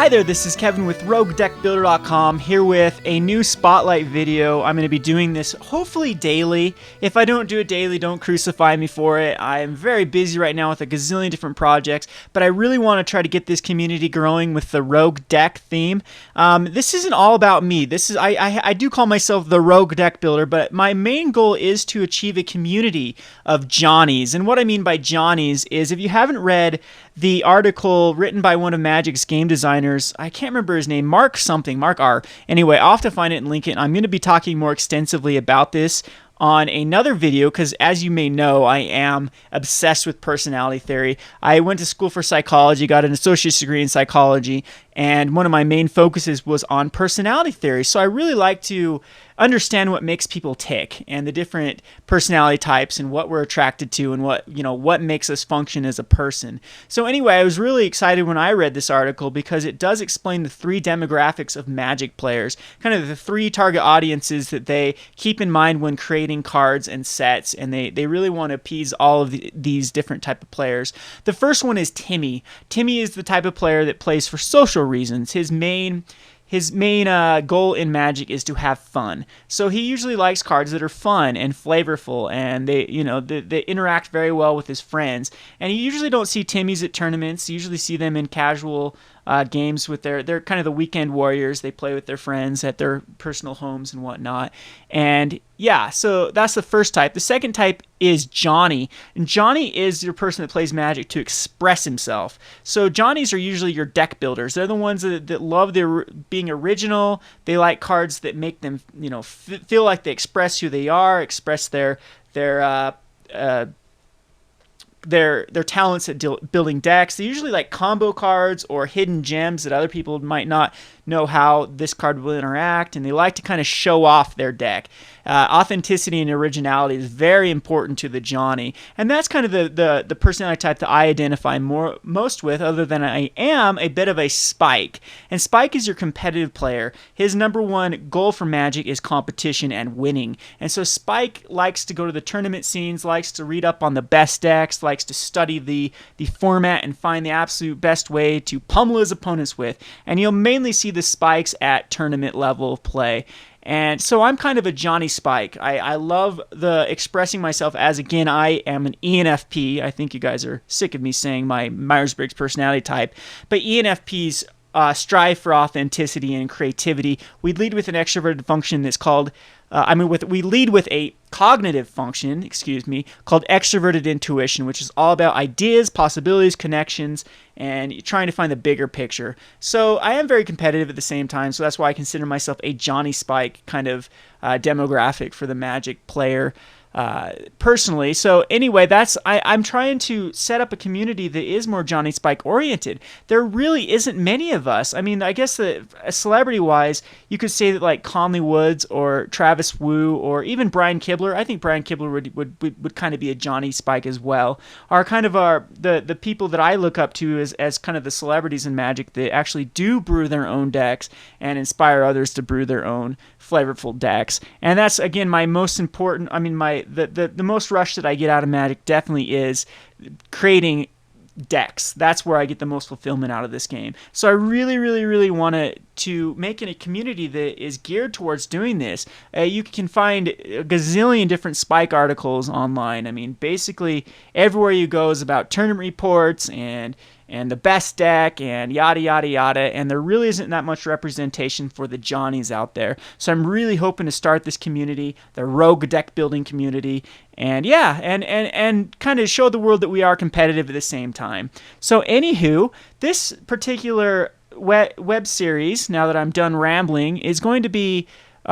Hi there, this is Kevin with roguedeckbuilder.com here with a new spotlight video. I'm going to be doing this hopefully daily. If I don't do it daily, don't crucify me for it. I am very busy right now with a gazillion different projects, but I really want to try to get this community growing with the rogue deck theme. This isn't all about me. I do call myself the rogue deck builder, but my main goal is to achieve a community of Johnnies. And what I mean by Johnnies is, if you haven't read the article written by one of Magic's game designers, I can't remember his name, Mark R. Anyway, I'll have to find it and link it. I'm going to be talking more extensively about this on another video because, as you may know, I am obsessed with personality theory. I went to school for psychology, got an associate's degree in psychology, and one of my main focuses was on personality theory. So I really like to understand what makes people tick and the different personality types and what we're attracted to and what makes us function as a person. So anyway, I was really excited when I read this article because it does explain the three demographics of Magic players, kind of the three target audiences that they keep in mind when creating cards and sets, and they really want to appease all of these different type of players. The first one is Timmy. Timmy is the type of player that plays for social reasons. His main goal in Magic is to have fun. So he usually likes cards that are fun and flavorful, and they interact very well with his friends. And you usually don't see Timmies at tournaments. You usually see them in casual games with they're kind of the weekend warriors. They play with their friends at their personal homes and whatnot. And yeah, so that's the first type. The second type is Johnny. And Johnny is your person that plays Magic to express himself. So Johnnies are usually your deck builders. They're the ones that love being original. They like cards that make them, feel like they express who they are, express their talents at building decks. They usually like combo cards or hidden gems that other people might not know how this card will interact, and they like to kind of show off their deck. Authenticity and originality is very important to the Johnny, and that's kind of the personality type that I identify most with, other than I am a bit of a Spike. And Spike is your competitive player. His number one goal for Magic is competition and winning, and so Spike likes to go to the tournament scenes, likes to read up on the best decks, likes to study the format and find the absolute best way to pummel his opponents with. And you'll mainly see the Spikes at tournament level of play. And so I'm kind of a Johnny Spike. I love the expressing myself as, again, I am an ENFP. I think you guys are sick of me saying my Myers-Briggs personality type. But ENFPs strive for authenticity and creativity. We lead with an extroverted function that's called we lead with a cognitive function, called extroverted intuition, which is all about ideas, possibilities, connections, and trying to find the bigger picture. So I am very competitive at the same time, so that's why I consider myself a Johnny Spike kind of demographic for the Magic player. Personally. So anyway, I'm trying to set up a community that is more Johnny Spike oriented. There really isn't many of us. I mean, I guess celebrity wise, you could say that like Conley Woods or Travis Wu or even Brian Kibler. I think Brian Kibler would kind of be a Johnny Spike as well. Are kind of the people that I look up to as kind of the celebrities in Magic that actually do brew their own decks and inspire others to brew their own flavorful decks. And that's, again, my most important, the most rush that I get out of Magic definitely is creating decks. That's where I get the most fulfillment out of this game. So I really, really, really want to make it a community that is geared towards doing this. You can find a gazillion different Spike articles online. I mean, basically everywhere you go is about tournament reports and the best deck and yada, yada, yada, and there really isn't that much representation for the Johnnies out there. So I'm really hoping to start this community, the rogue deck building community, and yeah, and kind of show the world that we are competitive at the same time. So anywho, this particular web series, now that I'm done rambling, is going to be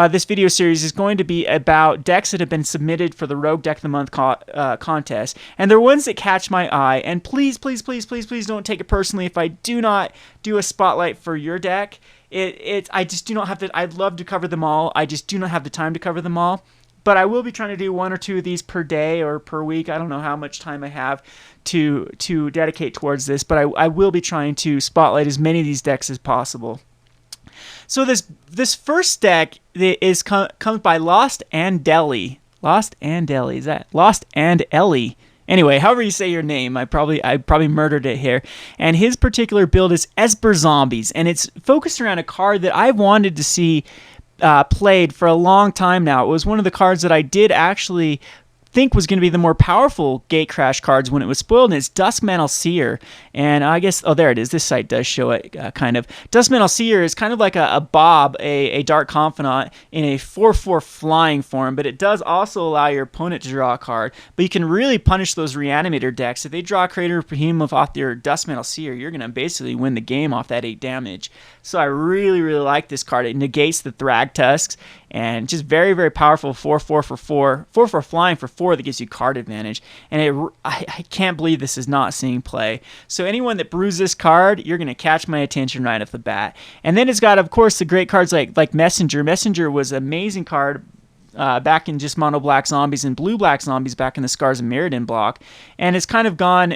this video series is going to be about decks that have been submitted for the Rogue Deck of the Month contest. And they're ones that catch my eye. And please, please, please, please, please don't take it personally if I do not do a spotlight for your deck. I just do not have the... I'd love to cover them all. I just do not have the time to cover them all. But I will be trying to do one or two of these per day or per week. I don't know how much time I have to dedicate towards this. But I will be trying to spotlight as many of these decks as possible. So this first deck comes by lostandeli. Lostandeli, is that Lost and Ellie? Anyway, however you say your name, I probably murdered it here. And his particular build is Esper Zombies, and it's focused around a card that I've wanted to see played for a long time now. It was one of the cards that I did actually think was going to be the more powerful Gate Crash cards when it was spoiled, and it's Duskmantle Seer. And I guess, oh, there it is. This site does show it, kind of. Duskmantle Seer is kind of like a Bob, a Dark Confidant, in a 4/4 flying form, but it does also allow your opponent to draw a card. But you can really punish those Reanimator decks. If they draw Creator Behemoth off your Duskmantle Seer, you're going to basically win the game off that 8 damage. So I really, really like this card. It negates the Thrag Tusks, and just very, very powerful 4/4 for 4, 4/4 flying for 4 that gives you card advantage. And I can't believe this is not seeing play. So anyone that brews this card, you're going to catch my attention right off the bat. And then it's got, of course, the great cards like Messenger. Messenger was an amazing card back in just mono black zombies and blue black zombies back in the Scars of Mirrodin block, and it's kind of gone.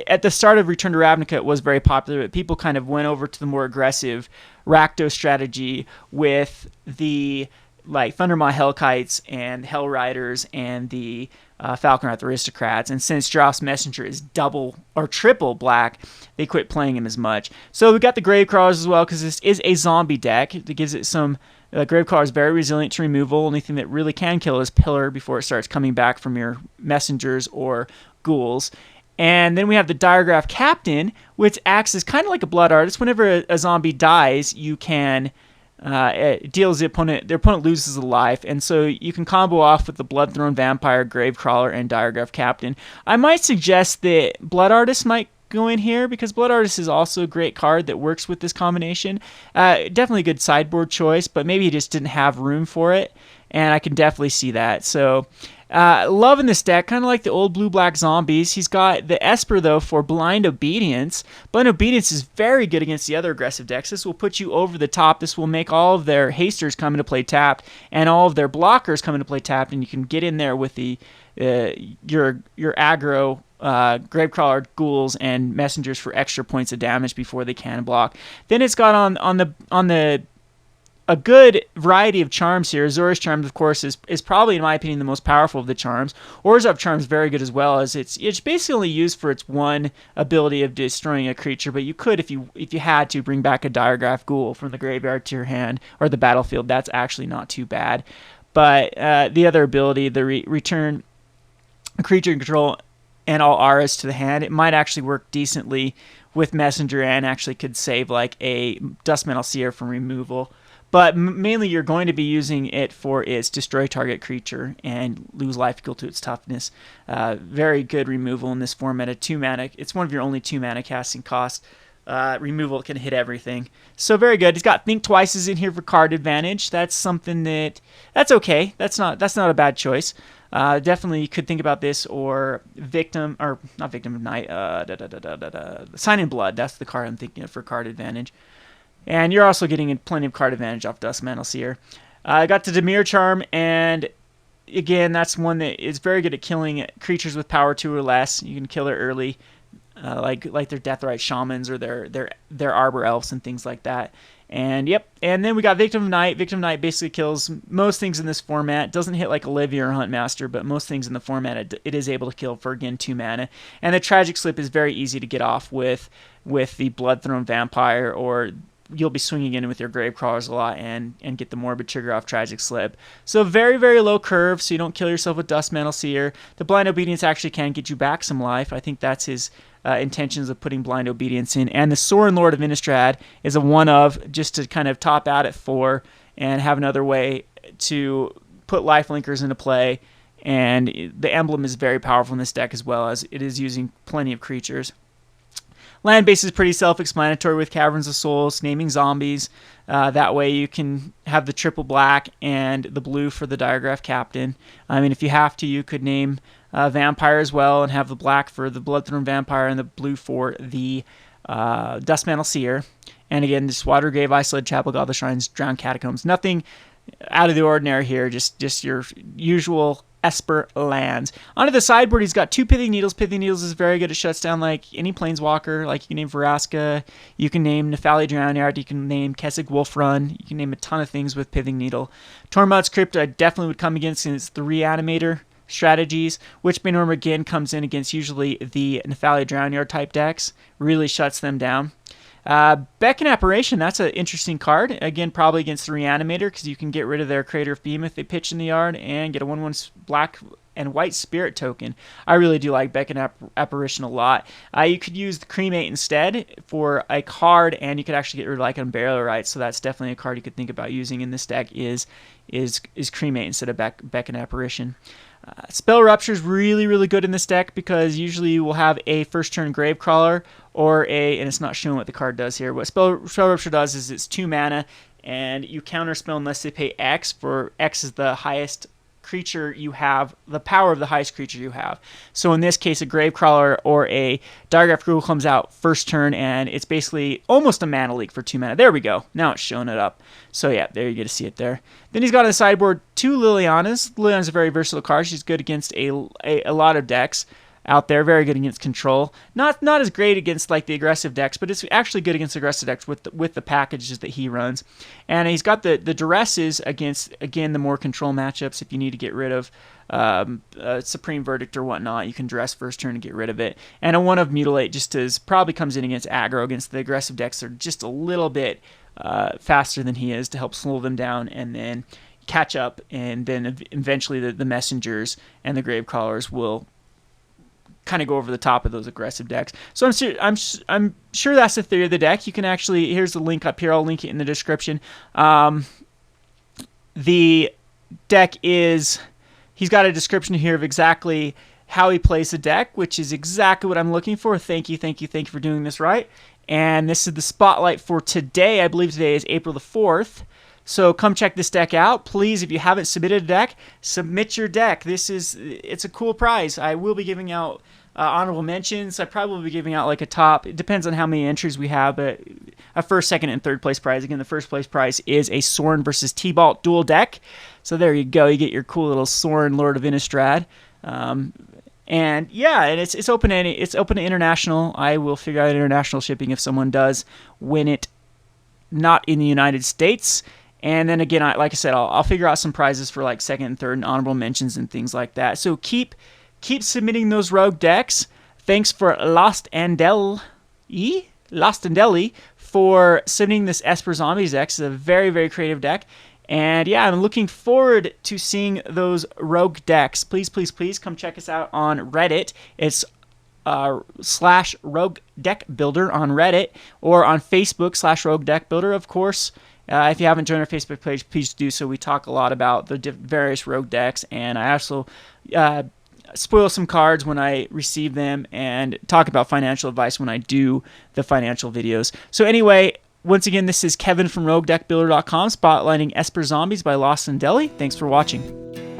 At the start of Return to Ravnica, it was very popular, but people kind of went over to the more aggressive Rakdos strategy with the Thundermaw Hellkites and Hell Riders and the Falconwrath Aristocrats. And since Dross Messenger is double or triple black, they quit playing him as much. So we got the Gravecrawlers as well, because this is a zombie deck. It gives it some. Gravecrawler is very resilient to removal. Only thing that really can kill is Pillar before it starts coming back from your messengers or ghouls. And then we have the Diregraph Captain, which acts as kind of like a Blood Artist. Whenever a zombie dies, you can it deals their opponent loses a life, and so you can combo off with the Bloodthrone Vampire, Gravecrawler, and Diregraph Captain. I might suggest that Blood Artist might go in here, because Blood Artist is also a great card that works with this combination. Definitely a good sideboard choice, but maybe he just didn't have room for it, and I can definitely see that. So loving this deck, kind of like the old blue-black zombies. He's got the Esper, though, for Blind Obedience. Blind Obedience is very good against the other aggressive decks. This will put you over the top. This will make all of their hasters come into play tapped, and all of their blockers come into play tapped, and you can get in there with the your aggro Gravecrawler, ghouls, and messengers for extra points of damage before they can block. Then it's got on the a good variety of charms here. Azorius Charms, of course, is probably, in my opinion, the most powerful of the charms. Orzhov Charms very good as well, as it's basically only used for its one ability of destroying a creature, but you could, if you had to, bring back a Diregraph Ghoul from the graveyard to your hand or the battlefield. That's actually not too bad. But the other ability, the return a creature in control and all auras to the hand, it might actually work decently with Messenger, and actually could save like a Duskmantle Seer from removal. But mainly you're going to be using it for its destroy target creature and lose life equal to its toughness. Very good removal in this format. A 2-mana. It's one of your only 2-mana casting costs. Removal can hit everything. So very good. He's got Think Twice's in here for card advantage. That's something that's okay. That's not a bad choice. Definitely you could think about this, or Victim, or not Victim of Night, Sign in Blood. That's the card I'm thinking of for card advantage. And you're also getting plenty of card advantage off Duskmantle Seer. I got the Dimir Charm, and again, that's one that is very good at killing creatures with power 2 or less. You can kill it early, like their Deathrite Shamans or their Arbor Elves and things like that. And yep, and then we got Victim of Night. Victim of Night basically kills most things in this format. Doesn't hit like Olivia or Huntmaster, but most things in the format it is able to kill for, again, 2 mana. And the Tragic Slip is very easy to get off with the Bloodthrone Vampire, or you'll be swinging in with your Gravecrawlers a lot and get the Morbid Trigger off Tragic Slip. So very, very low curve, so you don't kill yourself with Duskmantle Seer. The Blind Obedience actually can get you back some life. I think that's his intentions of putting Blind Obedience in. And the Sorin, Lord of Innistrad, is a one-of, just to kind of top out at 4 and have another way to put Lifelinkers into play. And the emblem is very powerful in this deck, as well as it is using plenty of creatures. Land base is pretty self-explanatory with Caverns of Souls, naming zombies. That way you can have the triple black and the blue for the Diregraph Captain. I mean, if you have to, you could name Vampire as well and have the black for the Bloodthrone Vampire and the blue for the Duskmantle Seer. And again, just Watergrave, Isolated Chapel, Goblet Shrines, Drowned Catacombs. Nothing out of the ordinary here, just your usual Esper lands. Onto the sideboard, he's got 2 Pithing Needles. Pithing Needles is very good. It shuts down like any Planeswalker. Like you can name Vraska, you can name Nephali Drownyard, you can name Kessig Wolfrun, you can name a ton of things with Pithing Needle. Tormod's Crypt I definitely would come against, since it's the Reanimator strategies. Witchbane Worm again comes in against usually the Nephalia Drownyard type decks, really shuts them down. Beckon Apparition, that's an interesting card. Again, probably against the Reanimator, because you can get rid of their Creator of Behemoth they pitch in the yard and get a 1/1 black and white spirit token. I really do like Beckon Apparition a lot. You could use the Cremate instead for a card, and you could actually get rid of like Unburial Rites, so that's definitely a card you could think about using in this deck is Cremate instead of Beckon Apparition. Spell Rupture is really, really good in this deck because usually you will have a first turn Gravecrawler or and it's not showing what the card does here. What Spell Rupture does is it's 2 mana and you counterspell unless they pay X, for X is the highest creature you have, the power of the highest creature you have. So in this case, a Gravecrawler or a Diregraph Ghoul comes out first turn, and it's basically almost a mana leak for 2 mana. There we go. Now it's showing it up. So yeah, there you get to see it there. Then he's got on the sideboard 2 Lilianas. Liliana's a very versatile card. She's good against a lot of decks out there, very good against control. Not as great against like the aggressive decks, but it's actually good against aggressive decks with the packages that he runs. And he's got the duresses against, again, the more control matchups. If you need to get rid of Supreme Verdict or whatnot, you can duress first turn to get rid of it. And a 1 of Mutilate just probably comes in against aggro, against the aggressive decks. They're just a little bit faster than he is to help slow them down and then catch up. And then eventually the messengers and the Gravecrawlers will kind of go over the top of those aggressive decks. So I'm sure that's the theory of the deck. You can actually, here's the link up here. I'll link it in the description. The deck is, he's got a description here of exactly how he plays the deck, which is exactly what I'm looking for. Thank you for doing this right. And this is the spotlight for today. I believe today is April the 4th. So come check this deck out. Please, if you haven't submitted a deck, submit your deck. It's a cool prize. I will be giving out honorable mentions. I probably will be giving out like a top. It depends on how many entries we have, but a first, second, and third place prize. Again, the first place prize is a Sorin versus Tibalt dual deck. So there you go. You get your cool little Sorin Lord of Innistrad. And yeah, and it's open to international. I will figure out international shipping if someone does win it not in the United States. And then again, like I said, I'll figure out some prizes for like second and third and honorable mentions and things like that. So keep submitting those rogue decks. Thanks for lostandeli for submitting this Esper Zombies deck. It's a very, very creative deck. And yeah, I'm looking forward to seeing those rogue decks. Please come check us out on Reddit. It's /rogue deck builder on Reddit, or on Facebook /rogue deck builder, of course. If you haven't joined our Facebook page, please do so. We talk a lot about the various rogue decks, and I also spoil some cards when I receive them and talk about financial advice when I do the financial videos. So anyway, once again, this is Kevin from roguedeckbuilder.com spotlighting Esper Zombies by lostandeli. Thanks for watching.